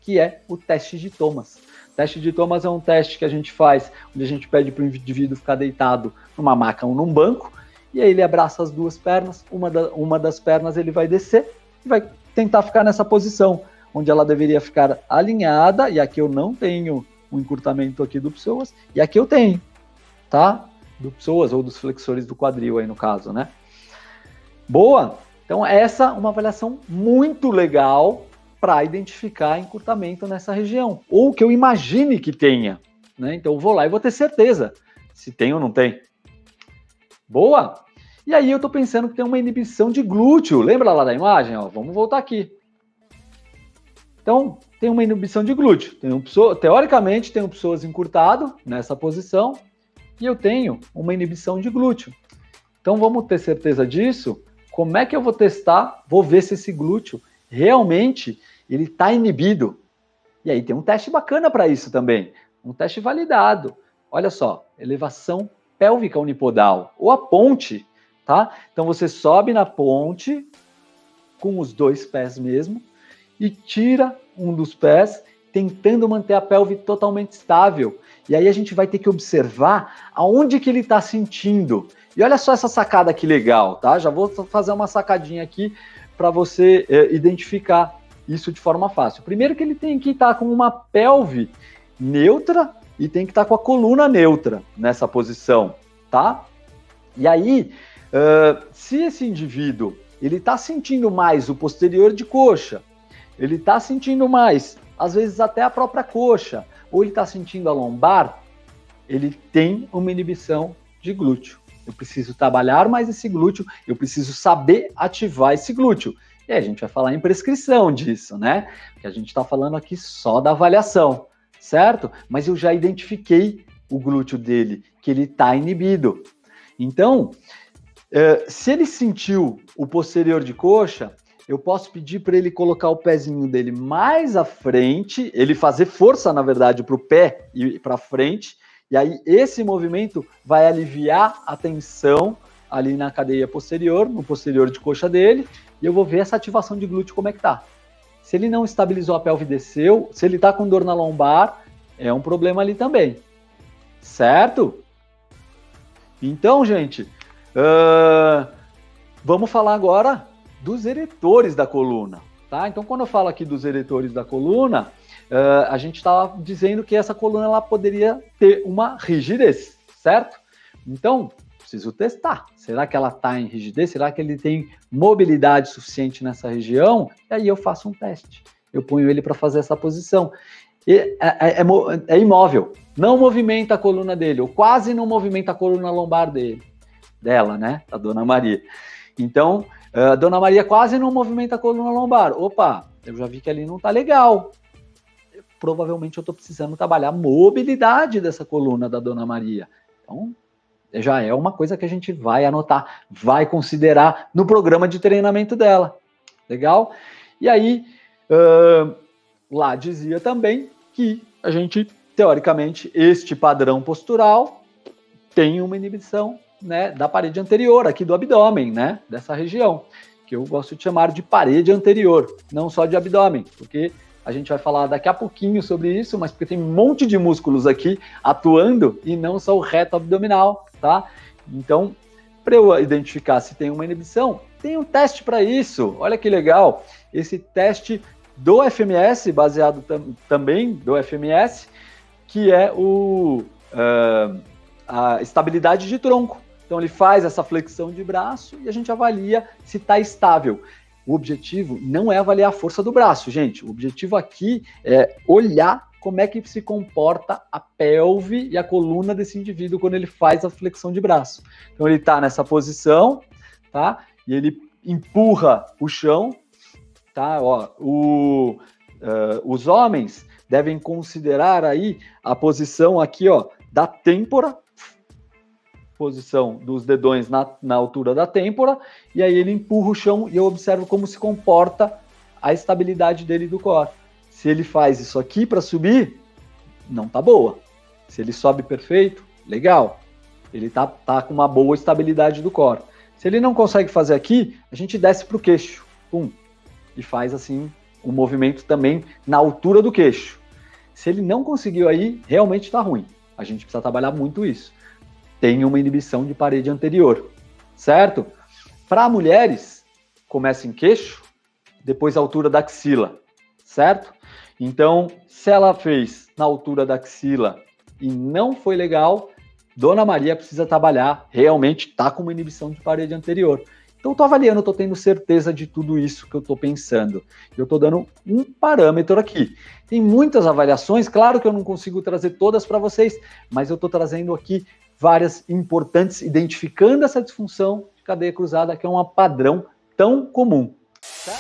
que é o teste de Thomas. O teste de Thomas é um teste que a gente faz, onde a gente pede para o indivíduo ficar deitado numa maca ou num banco, e aí ele abraça as duas pernas, uma das pernas ele vai descer e vai tentar ficar nessa posição, onde ela deveria ficar alinhada, e aqui eu não tenho um encurtamento aqui do psoas, e aqui eu tenho, tá? Do psoas ou dos flexores do quadril aí no caso, né? Boa! Então essa é uma avaliação muito legal para identificar encurtamento nessa região, ou que eu imagine que tenha, né? Então eu vou lá e vou ter certeza se tem ou não tem. Boa! E aí eu estou pensando que tem uma inibição de glúteo. Lembra lá da imagem? Ó, vamos voltar aqui. Então, tem uma inibição de glúteo. Teoricamente, tem um psoas encurtado nessa posição e eu tenho uma inibição de glúteo. Então, vamos ter certeza disso. Como é que eu vou testar? Vou ver se esse glúteo realmente ele está inibido. E aí tem um teste bacana para isso também. Um teste validado. Olha só, elevação pélvica unipodal, ou a ponte, tá? Então você sobe na ponte com os dois pés mesmo e tira um dos pés, tentando manter a pelve totalmente estável. E aí a gente vai ter que observar aonde que ele está sentindo. E olha só essa sacada que legal, tá? Já vou fazer uma sacadinha aqui para você identificar isso de forma fácil. Primeiro que ele tem que estar com uma pelve neutra e tem que estar com a coluna neutra nessa posição, tá? E aí, se esse indivíduo ele está sentindo mais o posterior de coxa, ele está sentindo mais, às vezes até a própria coxa, ou ele está sentindo a lombar, ele tem uma inibição de glúteo. Eu preciso trabalhar mais esse glúteo, eu preciso saber ativar esse glúteo. E aí a gente vai falar em prescrição disso, né? Porque a gente está falando aqui só da avaliação, certo? Mas eu já identifiquei o glúteo dele, que ele está inibido. Então, se ele sentiu o posterior de coxa, eu posso pedir para ele colocar o pezinho dele mais à frente, ele fazer força, na verdade, para o pé e para frente, e aí esse movimento vai aliviar a tensão ali na cadeia posterior, no posterior de coxa dele, e eu vou ver essa ativação de glúteo como é que tá. Se ele não estabilizou a pelve e desceu, se ele tá com dor na lombar, é um problema ali também. Certo? Então, gente, vamos falar agora dos eretores da coluna, tá? Então, quando eu falo aqui dos eretores da coluna, a gente está dizendo que essa coluna ela poderia ter uma rigidez, certo? Então, preciso testar. Será que ela está em rigidez? Será que ele tem mobilidade suficiente nessa região? E aí eu faço um teste. Eu ponho ele para fazer essa posição. E é imóvel. Não movimenta a coluna dele, ou quase não movimenta a coluna lombar dela, né? A Dona Maria. Então, a Dona Maria quase não movimenta a coluna lombar. Opa, eu já vi que ali não está legal. Provavelmente eu estou precisando trabalhar a mobilidade dessa coluna da Dona Maria. Então, já é uma coisa que a gente vai anotar, vai considerar no programa de treinamento dela. Legal? E aí, lá dizia também que a gente, teoricamente, este padrão postural tem uma inibição, né, da parede anterior, aqui do abdômen, né, dessa região, que eu gosto de chamar de parede anterior, não só de abdômen, porque a gente vai falar daqui a pouquinho sobre isso, mas porque tem um monte de músculos aqui atuando e não só o reto abdominal, tá? Então, para eu identificar se tem uma inibição, tem um teste para isso. Olha que legal. Esse teste do FMS, baseado também do FMS, que é a estabilidade de tronco. Então, ele faz essa flexão de braço e a gente avalia se está estável. O objetivo não é avaliar a força do braço, gente. O objetivo aqui é olhar como é que se comporta a pelve e a coluna desse indivíduo quando ele faz a flexão de braço. Então, ele está nessa posição, tá? E ele empurra o chão, tá? Ó, os homens devem considerar aí a posição aqui, ó, da têmpora, posição dos dedões na altura da têmpora, e aí ele empurra o chão e eu observo como se comporta a estabilidade dele do core. Se ele faz isso aqui para subir, não tá boa. Se ele sobe perfeito, legal. Ele tá com uma boa estabilidade do core. Se ele não consegue fazer aqui, a gente desce pro queixo, pum, e faz assim o movimento também na altura do queixo. Se ele não conseguiu aí, realmente está ruim. A gente precisa trabalhar muito isso. Tem uma inibição de parede anterior, certo? Para mulheres, começa em queixo, depois a altura da axila, certo? Então, se ela fez na altura da axila e não foi legal, Dona Maria precisa trabalhar, realmente está com uma inibição de parede anterior. Então, eu estou avaliando, estou tendo certeza de tudo isso que eu estou pensando. Eu estou dando um parâmetro aqui. Tem muitas avaliações, claro que eu não consigo trazer todas para vocês, mas eu estou trazendo aqui várias importantes, identificando essa disfunção de cadeia cruzada, que é um padrão tão comum. Certo?